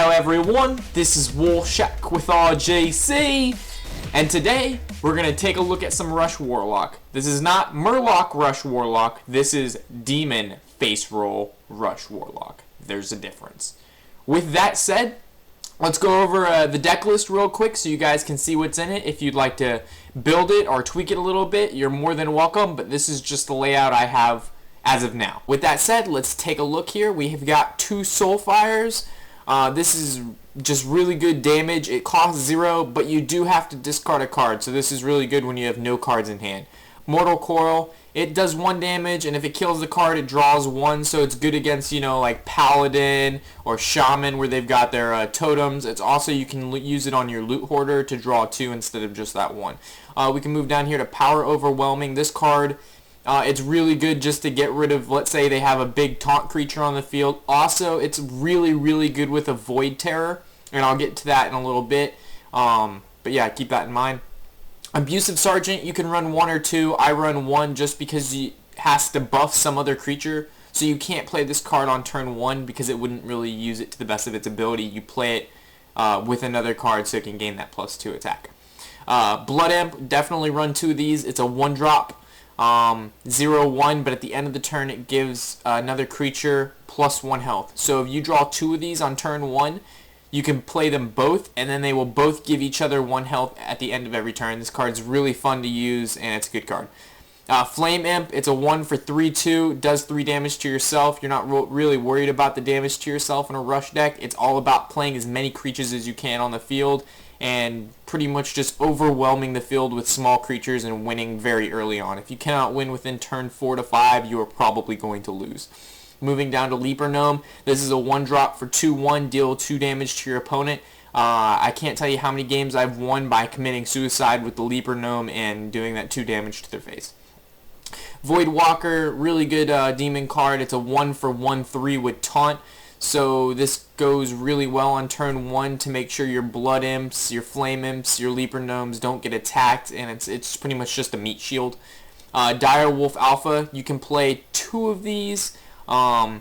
Hello everyone, this is Warshack with RJC, and today we're going to take a look at some Rush Warlock. This is not Murloc Rush Warlock, this is Demon Face Roll Rush Warlock. There's a difference. With that said, let's go over the deck list real quick so you guys can see what's in it. If you'd like to build it or tweak it a little bit, you're more than welcome, but this is just the layout I have as of now. With that said, let's take a look here. We have got 2 Soulfires. This is just really good damage. It costs 0, but you do have to discard a card, so this is really good when you have no cards in hand. Mortal Coil, it does 1 damage, and if it kills the card, it draws 1, so it's good against, you know, like Paladin or Shaman where they've got their totems. It's also, you can use it on your Loot Hoarder to draw 2 instead of just that 1. We can move down here to Power Overwhelming. This card, it's really good just to get rid of, let's say they have a big taunt creature on the field. Also, it's really, really good with a Void Terror, and I'll get to that in a little bit. But yeah, keep that in mind. Abusive Sergeant, you can run 1 or 2. I run 1 just because it has to buff some other creature. So you can't play this card on turn 1 because it wouldn't really use it to the best of its ability. You play it with another card so it can gain that +2 attack. Blood Imp, definitely run 2 of these. It's a 1-drop. 0/1, but at the end of the turn it gives another creature +1 health. So if you draw 2 of these on turn 1, you can play them both, and then they will both give each other 1 health at the end of every turn. This card's really fun to use, and it's a good card. Flame Imp, it's a 1 for 3/2, does 3 damage to yourself. You're not really worried about the damage to yourself in a rush deck. It's all about playing as many creatures as you can on the field, and pretty much just overwhelming the field with small creatures and winning very early on. If you cannot win within turn 4 to 5, you are probably going to lose. Moving down to Leaper Gnome, this is a 1-drop for 2/1, deal 2 damage to your opponent. I can't tell you how many games I've won by committing suicide with the Leaper Gnome and doing that 2 damage to their face. Voidwalker, really good demon card. It's a 1 for 1/3 with taunt. So this goes really well on turn 1 to make sure your Blood Imps, your Flame Imps, your Leaper Gnomes don't get attacked, and it's pretty much just a meat shield. Dire Wolf Alpha, you can play 2 of these, or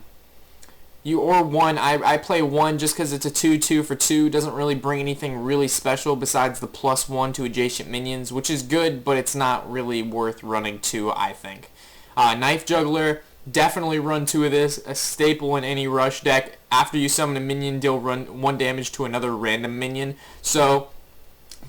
1. I play 1 just because it's a 2/2 for 2. Doesn't really bring anything really special besides the +1 to adjacent minions, which is good, but it's not really worth running 2, I think. Knife Juggler, definitely run 2 of this, a staple in any rush deck. After you summon a minion, deal 1 damage to another random minion. So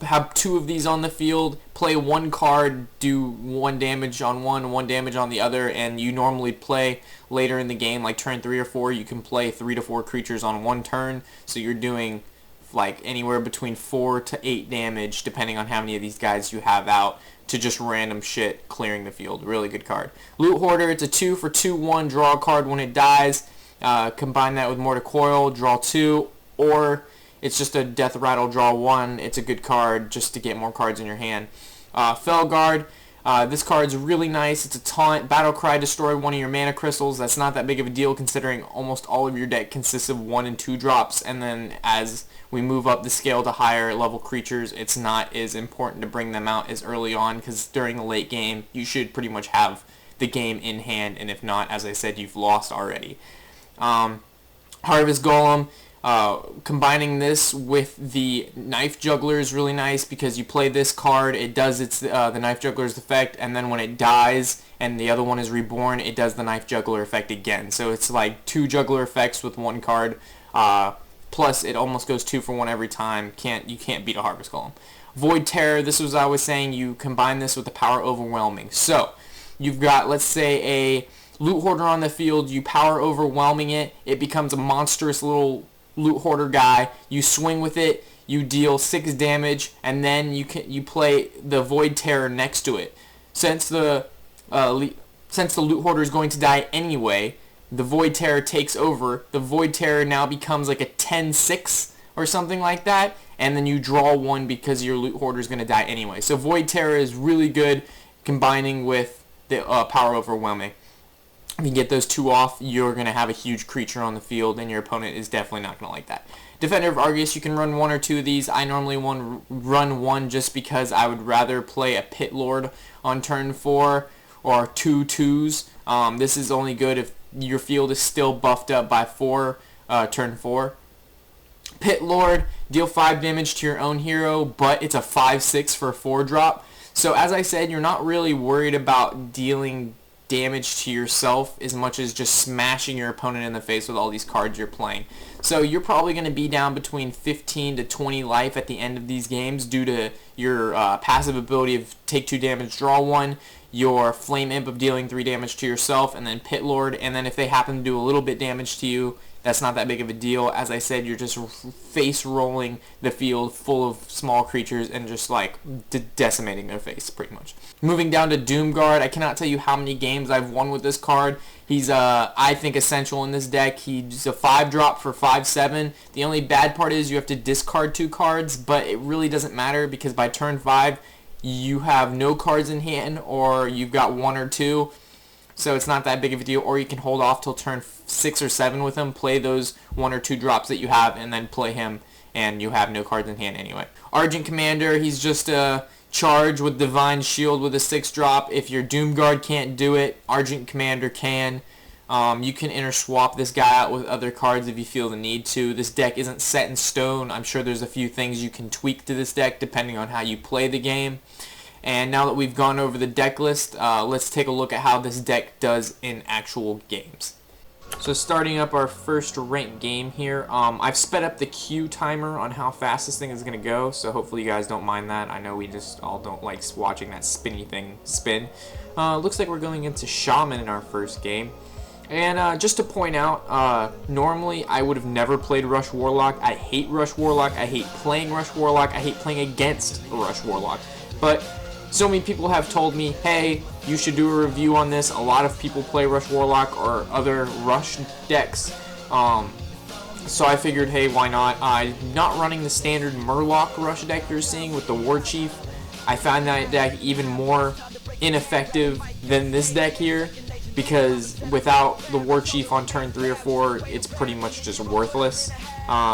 have 2 of these on the field, play 1 card, do 1 damage on one, 1 damage on the other, and you normally play later in the game, like turn 3 or 4, you can play 3 to 4 creatures on 1 turn, so you're doing like anywhere between 4 to 8 damage depending on how many of these guys you have out to just random shit clearing the field. Really good card. Loot Hoarder, it's a 2 for 2/1, draw a card when it dies. Combine that with Mortal Coil, draw 2, or it's just a Death Rattle, draw 1. It's a good card just to get more cards in your hand. Felguard, this card's really nice. It's a taunt. Battle Cry, destroy 1 of your mana crystals. That's not that big of a deal considering almost all of your deck consists of 1 and 2 drops, and then as we move up the scale to higher level creatures, it's not as important to bring them out as early on, because during the late game you should pretty much have the game in hand, and if not, as I said, you've lost already. Harvest Golem, combining this with the Knife Juggler is really nice because you play this card, it does the Knife Juggler's effect, and then when it dies and the other one is reborn, it does the Knife Juggler effect again. So it's like 2 Juggler effects with 1 card. Plus, it almost goes 2 for 1 every time. You can't beat a Harvest Golem. Void Terror, this was I was saying, you combine this with the Power Overwhelming. So, you've got, let's say, a Loot Hoarder on the field, you Power Overwhelming it, it becomes a monstrous little Loot Hoarder guy, you swing with it, you deal 6 damage, and then you play the Void Terror next to it. Since the Loot Hoarder is going to die anyway, the Void Terror takes over. The Void Terror now becomes like a 10/6 or something like that, and then you draw 1 because your Loot Hoarder is going to die anyway. So Void Terror is really good combining with the Power Overwhelming. If you get those 2 off, you're going to have a huge creature on the field, and your opponent is definitely not going to like that. Defender of Argus, you can run 1 or 2 of these. I normally run 1 just because I would rather play a Pit Lord on turn 4 or 2 2s. This is only good if your field is still buffed up by turn 4. Pit Lord, deal 5 damage to your own hero, but it's a 5/6 for a 4-drop. So as I said, you're not really worried about dealing damage to yourself as much as just smashing your opponent in the face with all these cards you're playing. So you're probably going to be down between 15 to 20 life at the end of these games due to your passive ability of take 2 damage, draw 1, your Flame Imp of dealing 3 damage to yourself, and then Pit Lord, and then if they happen to do a little bit damage to you, that's not that big of a deal. As I said, you're just face rolling the field full of small creatures and just like decimating their face pretty much. Moving down to Doomguard, I cannot tell you how many games I've won with this card. He's I think essential in this deck. He's a 5-drop for 5/7. The only bad part is you have to discard 2 cards, but it really doesn't matter because by turn 5 you have no cards in hand or you've got 1 or 2. So it's not that big of a deal, or you can hold off till turn 6 or 7 with him, play those 1 or 2 drops that you have, and then play him, and you have no cards in hand anyway. Argent Commander, he's just a charge with Divine Shield with a 6-drop. If your Doomguard can't do it, Argent Commander can. You can interswap this guy out with other cards if you feel the need to. This deck isn't set in stone. I'm sure there's a few things you can tweak to this deck depending on how you play the game. And now that we've gone over the deck list, let's take a look at how this deck does in actual games. So starting up our first ranked game here, I've sped up the queue timer on how fast this thing is going to go, so hopefully you guys don't mind that. I know we just all don't like watching that spinny thing spin. Looks like we're going into Shaman in our first game. And just to point out, normally I would have never played Rush Warlock. I hate Rush Warlock. I hate playing Rush Warlock. I hate playing against Rush Warlock. But so many people have told me, hey, you should do a review on this. A lot of people play Rush Warlock or other Rush decks. So I figured, hey, why not? I'm not running the standard Murloc Rush deck you're seeing with the War Chief. I found that deck even more ineffective than this deck here, because without the War Chief on turn 3 or 4, it's pretty much just worthless.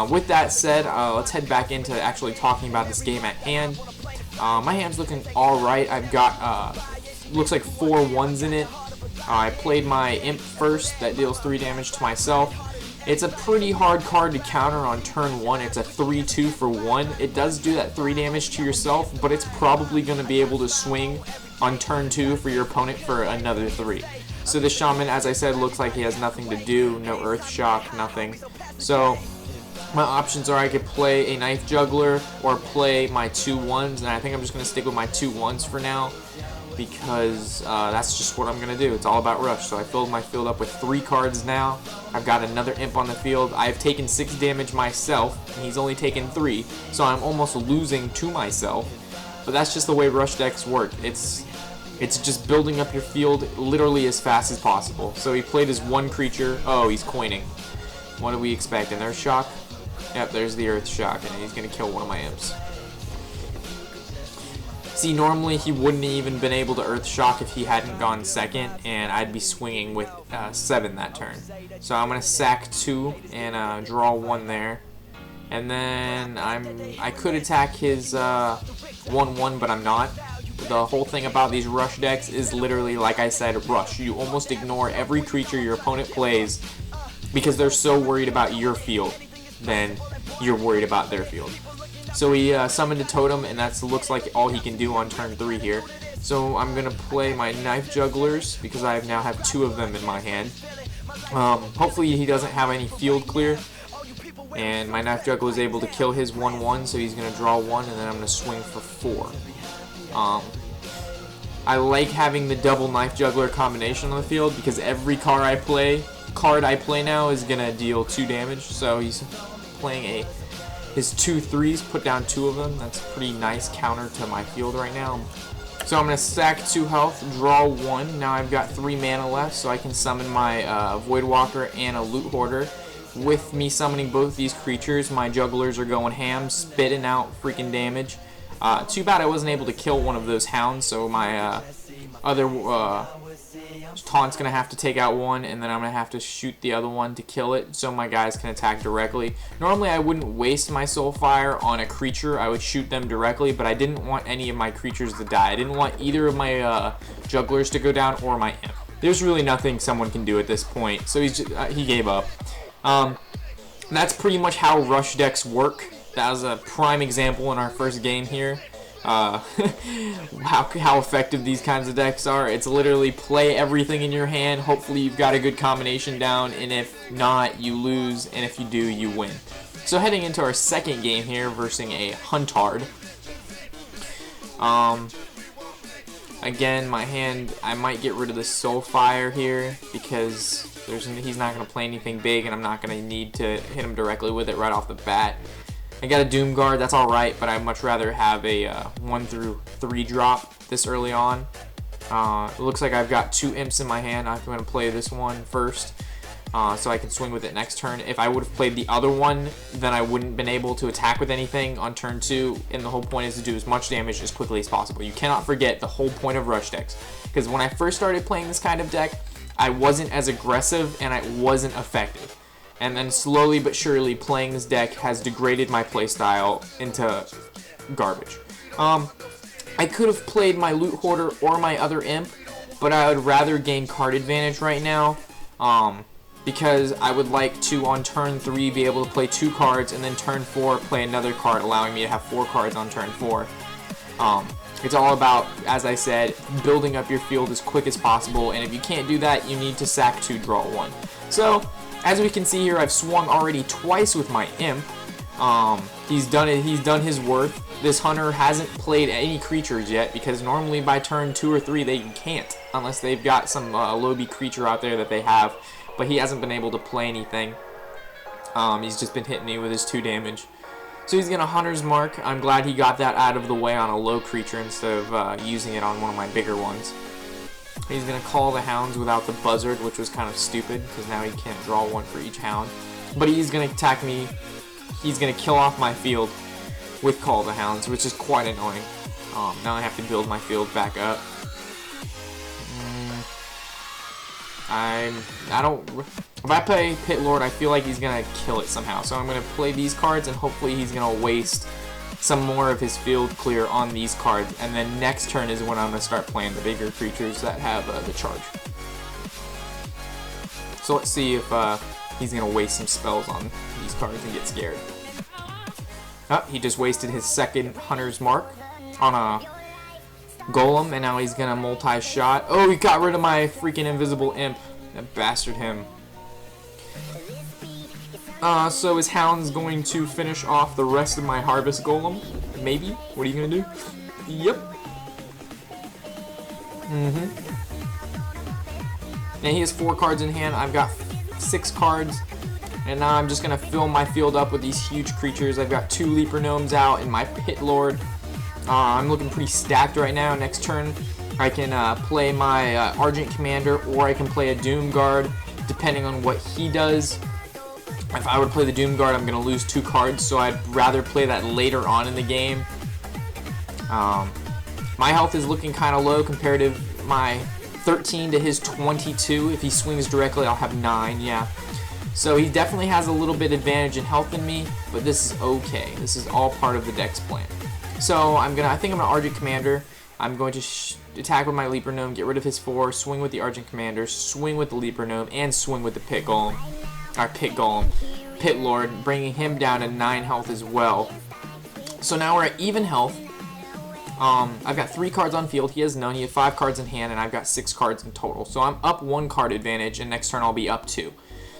With that said, let's head back into actually talking about this game at hand. My hand's looking alright. I've got, looks like 4 1s in it. I played my Imp first, that deals 3 damage to myself. It's a pretty hard card to counter on turn 1. It's a 3/2 for 1. It does do that 3 damage to yourself, but it's probably going to be able to swing on turn 2 for your opponent for another 3. So the Shaman, as I said, looks like he has nothing to do. No Earth Shock, nothing. So my options are I could play a Knife Juggler or play my 2 1s, and I think I'm just going to stick with my 2 1s for now because that's just what I'm going to do. It's all about Rush. So I filled my field up with 3 cards now. I've got another Imp on the field. I've taken 6 damage myself, and he's only taken 3, so I'm almost losing to myself. But that's just the way Rush decks work. It's just building up your field literally as fast as possible. So he played his 1 creature. Oh, he's coining. What do we expect? An Earth Shock? Yep, there's the Earth Shock, and he's going to kill one of my Imps. See, normally he wouldn't even been able to Earth Shock if he hadn't gone second, and I'd be swinging with 7 that turn. So I'm going to sack 2 and draw 1 there. And then I could attack his 1/1, but I'm not. The whole thing about these Rush decks is literally, like I said, Rush. You almost ignore every creature your opponent plays because they're so worried about your field than you're worried about their field. So he summoned a Totem, and that looks like all he can do on turn 3 here. So I'm going to play my Knife Jugglers because I now have 2 of them in my hand. Hopefully he doesn't have any field clear. And my Knife Juggler is able to kill his 1/1, so he's going to draw 1, and then I'm going to swing for 4. I like having the double Knife Juggler combination on the field because every card I play now is going to deal 2 damage. So he's playing his 2 3s, put down 2 of them. That's a pretty nice counter to my field right now. So I'm going to stack 2 health, draw 1. Now I've got 3 mana left, so I can summon my Voidwalker and a Loot Hoarder. With me summoning both these creatures, my Jugglers are going ham, spitting out freaking damage. Too bad I wasn't able to kill one of those hounds, so my other taunt's going to have to take out 1, and then I'm going to have to shoot the other one to kill it, so my guys can attack directly. Normally I wouldn't waste my Soulfire on a creature, I would shoot them directly, but I didn't want any of my creatures to die. I didn't want either of my Jugglers to go down or my Imp. There's really nothing someone can do at this point, so he gave up. that's pretty much how rush decks work. That was a prime example in our first game here. How effective these kinds of decks are. It's literally play everything in your hand. Hopefully you've got a good combination down, and if not, you lose, and if you do, you win. So heading into our second game here versus a Huntard. Again, my hand, I might get rid of the Soulfire here because he's not going to play anything big, and I'm not going to need to hit him directly with it right off the bat. I got a Doom Guard, that's alright, but I'd much rather have a 1 through 3 drop this early on. It looks like I've got 2 Imps in my hand. I'm going to play this one first so I can swing with it next turn. If I would have played the other one, then I wouldn't have been able to attack with anything on turn 2, and the whole point is to do as much damage as quickly as possible. You cannot forget the whole point of rush decks, because when I first started playing this kind of deck, I wasn't as aggressive and I wasn't effective. And then slowly but surely playing this deck has degraded my playstyle into garbage. I could have played my Loot Hoarder or my other Imp, but I would rather gain card advantage right now because I would like to, on turn 3, be able to play 2 cards, and then turn 4 play another card, allowing me to have 4 cards on turn 4. It's all about, as I said, building up your field as quick as possible, and if you can't do that, you need to sack 2, draw 1. So, as we can see here, I've swung already twice with my Imp. He's done it. He's done his worth. This Hunter hasn't played any creatures yet, because normally by turn 2 or 3 they can't, unless they've got some Lobby creature out there that they have. But he hasn't been able to play anything. He's just been hitting me with his 2 damage. So he's gonna Hunter's Mark. I'm glad he got that out of the way on a low creature instead of using it on one of my bigger ones. He's going to call the Hounds without the Buzzard, which was kind of stupid, because now he can't draw 1 for each Hound. But he's going to attack me. He's going to kill off my field with Call the Hounds, which is quite annoying. Now I have to build my field back up. If I play Pit Lord, I feel like he's going to kill it somehow. So I'm going to play these cards, and hopefully he's going to waste some more of his field clear on these cards, and then next turn is when I'm going to start playing the bigger creatures that have the charge. So let's see if he's going to waste some spells on these cards and get scared. Oh, he just wasted his second Hunter's Mark on a Golem, and now he's going to multi-shot. Oh, he got rid of my freaking invisible Imp. That bastard him. So his Hound's going to finish off the rest of my Harvest Golem. Maybe? What are you going to do? Yep. And he has 4 cards in hand. I've got 6 cards. And now I'm just going to fill my field up with these huge creatures. I've got 2 Leaper Gnomes out and my Pit Lord. I'm looking pretty stacked right now. Next turn, I can play my Argent Commander, or I can play a Doom Guard, depending on what he does. If I would play the Doom Guard, I'm going to lose 2 cards, so I'd rather play that later on in the game. My health is looking kind of low compared to my 13 to his 22. If he swings directly, I'll have 9, yeah. So he definitely has a little bit advantage in health than me, but this is okay. This is all part of the deck's plan. So I think I'm going to Argent Commander. I'm going to attack with my Leaper Gnome, get rid of his 4, swing with the Argent Commander, swing with the Leaper Gnome, and swing with the Pit Golem. Our Pit Lord, bringing him down to 9 health as well. So now we're at even health. I've got 3 cards on field. He has none. He has 5 cards in hand, and I've got 6 cards in total. So I'm up 1 card advantage, and next turn I'll be up 2.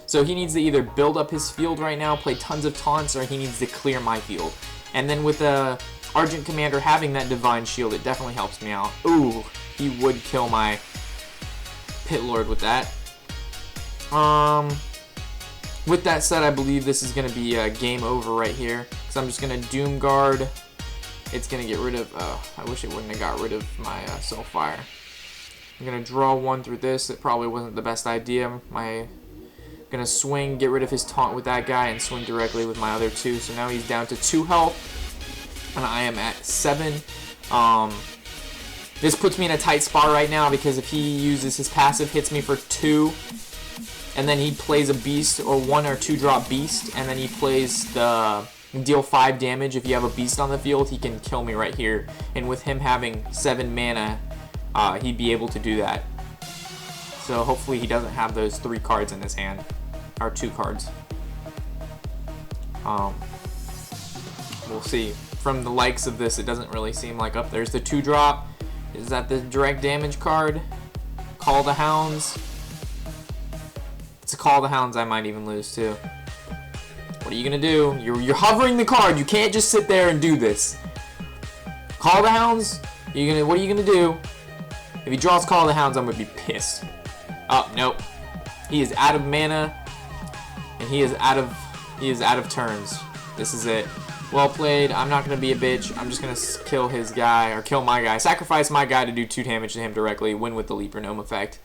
So he needs to either build up his field right now, play tons of taunts, or he needs to clear my field. And then with the Argent Commander having that Divine Shield, it definitely helps me out. Ooh, he would kill my Pit Lord with that. With that said, I believe this is going to be game over right here. So I'm just going to Doom Guard. It's going to get rid of... I wish it wouldn't have got rid of my Soulfire. I'm going to draw 1 through this. It probably wasn't the best idea. I'm going to swing, get rid of his taunt with that guy, and swing directly with my other 2. So now he's down to 2 health. And I am at 7. This puts me in a tight spot right now, because if he uses his passive, hits me for 2... and then he plays a beast, or 1 or 2 drop beast, and then he plays the deal 5 damage. If you have a beast on the field, he can kill me right here. And with him having 7 mana, he'd be able to do that. So hopefully he doesn't have those 3 cards in his hand, or 2 cards. We'll see. From the likes of this, it doesn't really seem like up. There's the 2-drop. Is that the direct damage card? Call the Hounds. It's a Call the Hounds. I might even lose too. What are you gonna do? You're hovering the card. You can't just sit there and do this. Call the Hounds. What are you gonna do? If he draws Call the Hounds, I'm gonna be pissed. Oh nope. He is out of mana, and he is out of turns. This is it. Well played. I'm not going to be a bitch. I'm just going to kill his guy, or kill my guy. Sacrifice my guy to do 2 damage to him directly. Win with the Leap or Gnome effect.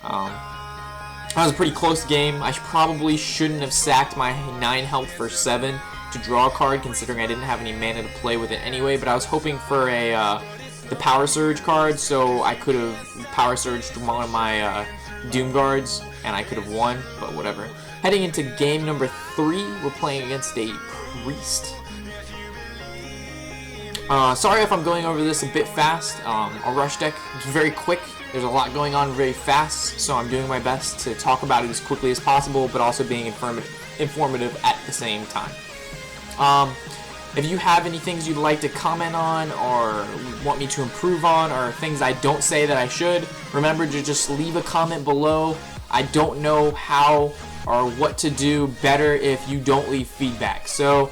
That was a pretty close game. I probably shouldn't have sacked my 9 health for 7 to draw a card, considering I didn't have any mana to play with it anyway. But I was hoping for the Power Surge card, so I could have Power Surged one of my Doom Guards, and I could have won, but whatever. Heading into game number 3, we're playing against a Priest. Sorry if I'm going over this a bit fast. A rush deck is very quick. There's a lot going on very fast, so I'm doing my best to talk about it as quickly as possible, but also being informative at the same time. If you have any things you'd like to comment on, or want me to improve on, or things I don't say that I should, remember to just leave a comment below. I don't know how or what to do better if you don't leave feedback. So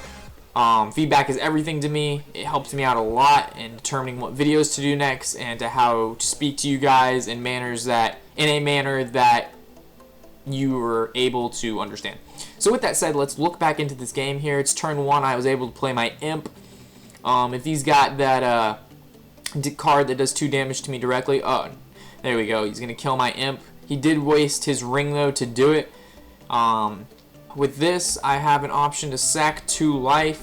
feedback is everything to me. It helps me out a lot in determining what videos to do next, and to how to speak to you guys in a manner that you were able to understand. So with that said, let's look back into this game here. It's turn 1. I was able to play my Imp. If he's got that card that does 2 damage to me directly, oh, there we go. He's gonna kill my Imp. He did waste his ring though to do it. With this, I have an option to sack 2 life,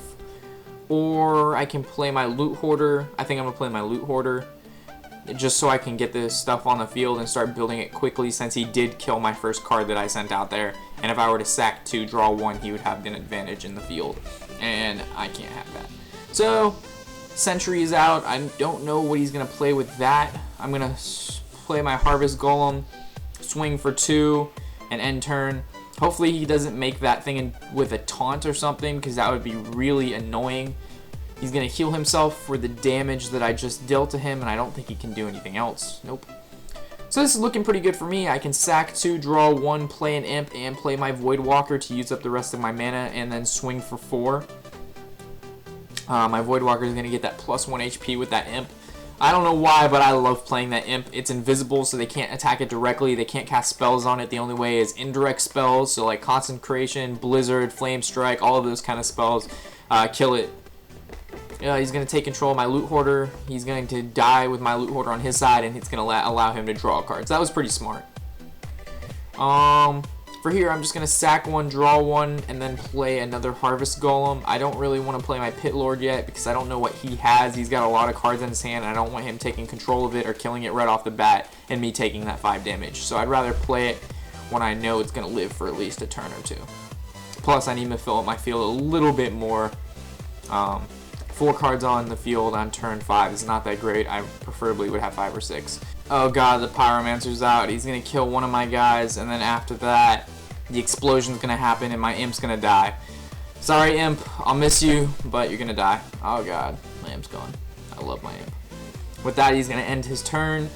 or I can play my Loot Hoarder. I think I'm gonna play my Loot Hoarder, just so I can get this stuff on the field and start building it quickly, since he did kill my first card that I sent out there. And if I were to sack 2, draw 1, he would have an advantage in the field, and I can't have that. So, Sentry is out. I don't know what he's gonna play with that. I'm gonna play my Harvest Golem, swing for 2, and end turn. Hopefully he doesn't make that thing with a taunt or something, because that would be really annoying. He's going to heal himself for the damage that I just dealt to him, and I don't think he can do anything else. Nope. So this is looking pretty good for me. I can sack 2, draw 1, play an Imp, and play my Voidwalker to use up the rest of my mana, and then swing for 4. My Voidwalker is going to get that +1 HP with that Imp. I don't know why, but I love playing that Imp. It's invisible, so they can't attack it directly. They can't cast spells on it. The only way is indirect spells, so like Consecration, Blizzard, Flame Strike, all of those kind of spells kill it. He's going to take control of my Loot Hoarder. He's going to die with my Loot Hoarder on his side, and it's going to allow him to draw cards. That was pretty smart. For here, I'm just going to sack 1, draw 1, and then play another Harvest Golem. I don't really want to play my Pit Lord yet, because I don't know what he has. He's got a lot of cards in his hand, and I don't want him taking control of it or killing it right off the bat, and me taking that 5 damage. So I'd rather play it when I know it's going to live for at least a turn or 2. Plus, I need to fill up my field a little bit more. 4 cards on the field on turn 5 is not that great. I preferably would have 5 or 6. Oh god, the Pyromancer's out. He's going to kill one of my guys, and then after that, the explosion's going to happen, and my Imp's going to die. Sorry, Imp. I'll miss you, but you're going to die. Oh god, my Imp's gone. I love my Imp. With that, he's going to end his turn.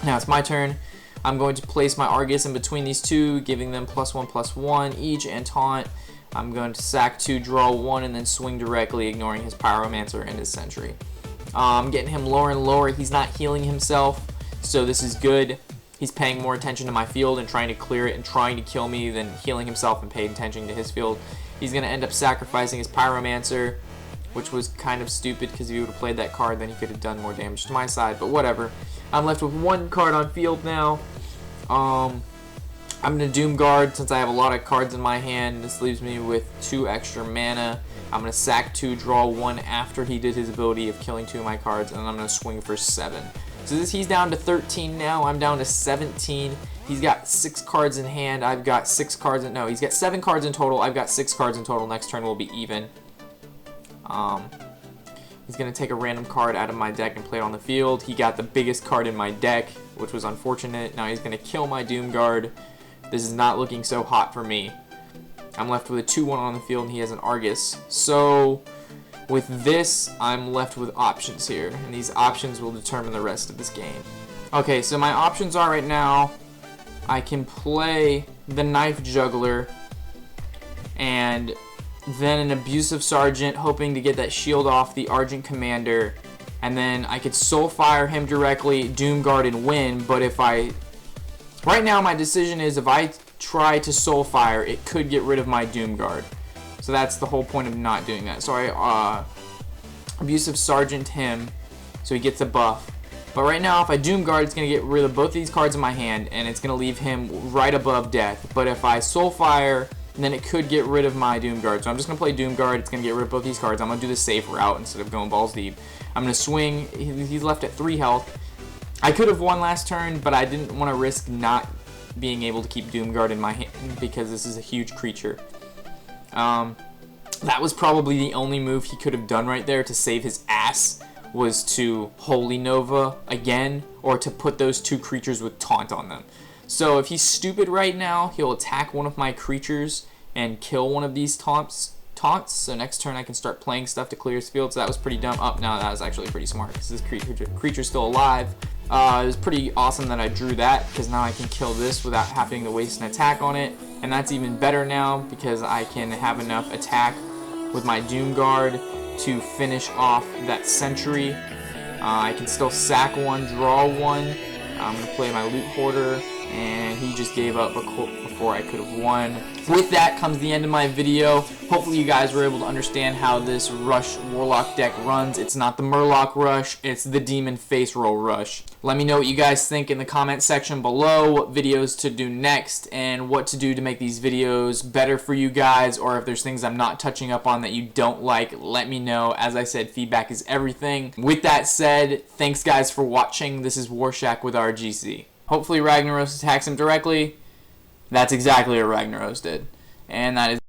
Now it's my turn. I'm going to place my Argus in between these two, giving them +1/+1 each, and taunt. I'm going to sack 2, draw 1, and then swing directly, ignoring his Pyromancer and his Sentry. I'm getting him lower and lower. He's not healing himself, so this is good. He's paying more attention to my field and trying to clear it and trying to kill me than healing himself and paying attention to his field. He's going to end up sacrificing his Pyromancer, which was kind of stupid, because if he would have played that card, then he could have done more damage to my side, but whatever. I'm left with 1 card on field now. I'm going to Doom Guard since I have a lot of cards in my hand. This leaves me with 2 extra mana. I'm going to sack 2, draw 1 after he did his ability of killing 2 of my cards, and then I'm going to swing for 7. So he's down to 13 now. I'm down to 17. He's got 6 cards in hand. I've got 6 cards in... No, he's got 7 cards in total. I've got 6 cards in total. Next turn will be even. He's going to take a random card out of my deck and play it on the field. He got the biggest card in my deck, which was unfortunate. Now he's going to kill my Doom Guard. This is not looking so hot for me. I'm left with a 2/1 on the field, and he has an Argus. So with this, I'm left with options here, and these options will determine the rest of this game. Okay, so my options are right now, I can play the Knife Juggler, and then an Abusive Sergeant, hoping to get that shield off the Argent Commander, and then I could Soulfire him directly, Doomguard, and win. But if I... Right now, my decision is if I try to Soulfire, it could get rid of my Doomguard. So that's the whole point of not doing that. So I Abusive Sergeant him, so he gets a buff. But right now, if I Doomguard, it's going to get rid of both these cards in my hand, and it's going to leave him right above death. But if I Soulfire, then it could get rid of my Doomguard. So I'm just going to play Doomguard. It's going to get rid of both these cards. I'm going to do the safe route instead of going balls deep. I'm going to swing. He's left at 3 health. I could have won last turn, but I didn't want to risk not being able to keep Doomguard in my hand because this is a huge creature. That was probably the only move he could have done right there to save his ass, was to Holy Nova again, or to put those 2 creatures with Taunt on them. So if he's stupid right now, he'll attack one of my creatures and kill one of these taunts. So next turn I can start playing stuff to clear his field. So that was pretty dumb. Oh, no, that was actually pretty smart because this creature's still alive. It was pretty awesome that I drew that, because now I can kill this without having to waste an attack on it. And that's even better now because I can have enough attack with my Doomguard to finish off that Sentry. I can still sack 1, draw 1. I'm going to play my Loot Hoarder, and he just gave up before I could have won. With that comes the end of my video. Hopefully you guys were able to understand how this Rush Warlock deck runs. It's not the Murloc Rush, it's the Demon Face Roll Rush. Let me know what you guys think in the comment section below, what videos to do next, and what to do to make these videos better for you guys, or if there's things I'm not touching up on that you don't like, let me know. As I said, feedback is everything. With that said, thanks guys for watching. This is Warshack with RGC. Hopefully Ragnaros attacks him directly. That's exactly what Ragnaros did. And that is